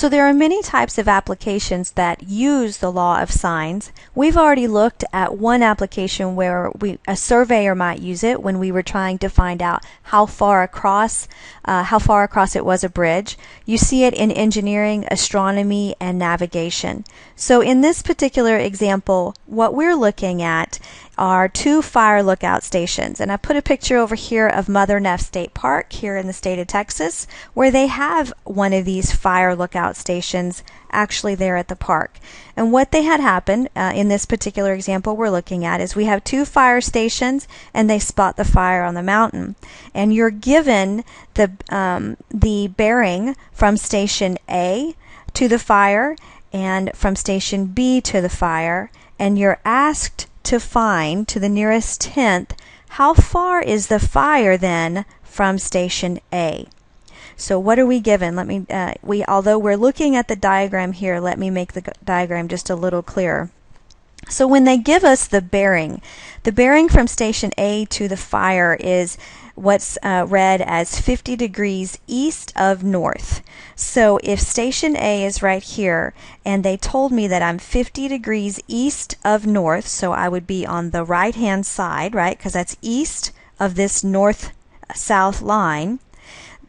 So there are many types of applications that use the law of signs. We've already looked at one application where a surveyor might use it when we were trying to find out how far across it was a bridge. You see it in engineering, astronomy, and navigation. So in this particular example, what we're looking at are two fire lookout stations, and I put a picture over here of Mother Neff State Park here in the state of Texas, where they have one of these fire lookout stations actually there at the park. And what they had happen in this particular example we're looking at is we have two fire stations and they spot the fire on the mountain, and you're given the bearing from station A to the fire and from station B to the fire, and you're asked to find to the nearest tenth how far is the fire then from station A. So what are we given? Although we're looking at the diagram here, let me make the diagram just a little clearer. So when they give us the bearing from station A to the fire is what's read as 50 degrees east of north. So if station A is right here and they told me that I'm 50 degrees east of north, so I would be on the right hand side, right, because that's east of this north-south line,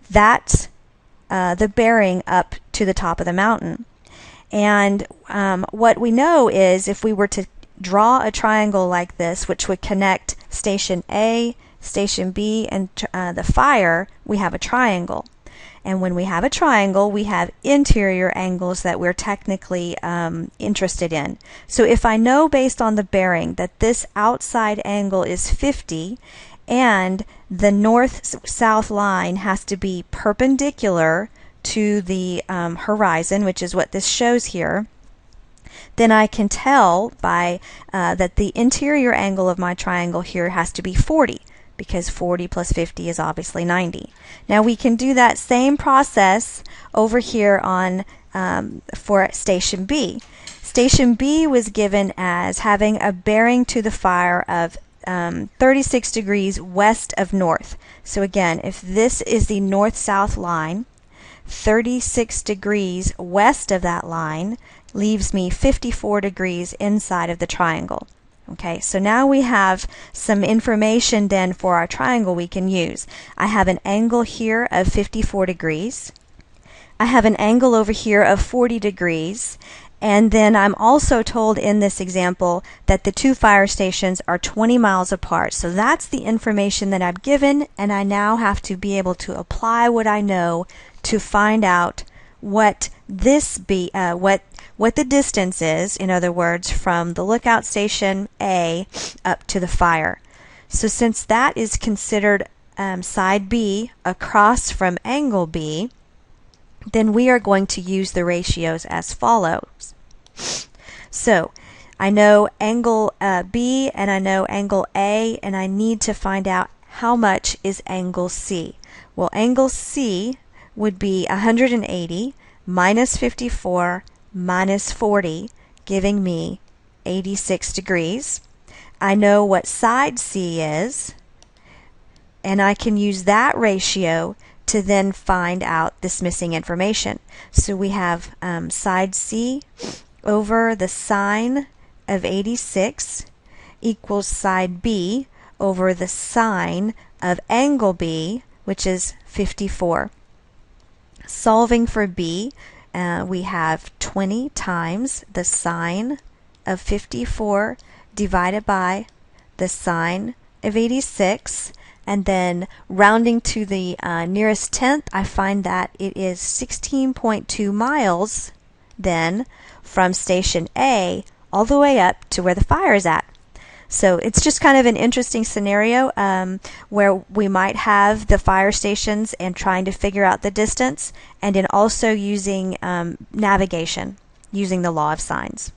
that's the bearing up to the top of the mountain. And what we know is if we were to draw a triangle like this, which would connect station A, station B, and the fire, we have a triangle. And when we have a triangle, we have interior angles that we're technically interested in. So if I know based on the bearing that this outside angle is 50 and the north-south line has to be perpendicular to the horizon, which is what this shows here, then I can tell by that the interior angle of my triangle here has to be 40, because 40 plus 50 is obviously 90. Now we can do that same process over here on for station B. Station B was given as having a bearing to the fire of 36 degrees west of north. So again, if this is the north-south line, 36 degrees west of that line leaves me 54 degrees inside of the triangle. Okay, so now we have some information then for our triangle we can use. I have an angle here of 54 degrees. I have an angle over here of 40 degrees. And then I'm also told in this example that the two fire stations are 20 miles apart. So that's the information that I'm given, and I now have to be able to apply what I know to find out what the distance is, in other words, from the lookout station A up to the fire. So since that is considered side B across from angle B, then we are going to use the ratios as follows. So I know angle B and I know angle A, and I need to find out how much is angle C. Well, angle C would be 180 minus 54 minus 40, giving me 86 degrees. I know what side C is, and I can use that ratio to then find out this missing information. So we have side C over the sine of 86 equals side B over the sine of angle B, which is 54. Solving for B, we have 20 times the sine of 54 divided by the sine of 86, and then rounding to the nearest tenth, I find that it is 16.2 miles then from station A all the way up to where the fire is at. So it's just kind of an interesting scenario where we might have the fire stations and trying to figure out the distance, and in also using navigation, using the law of signs.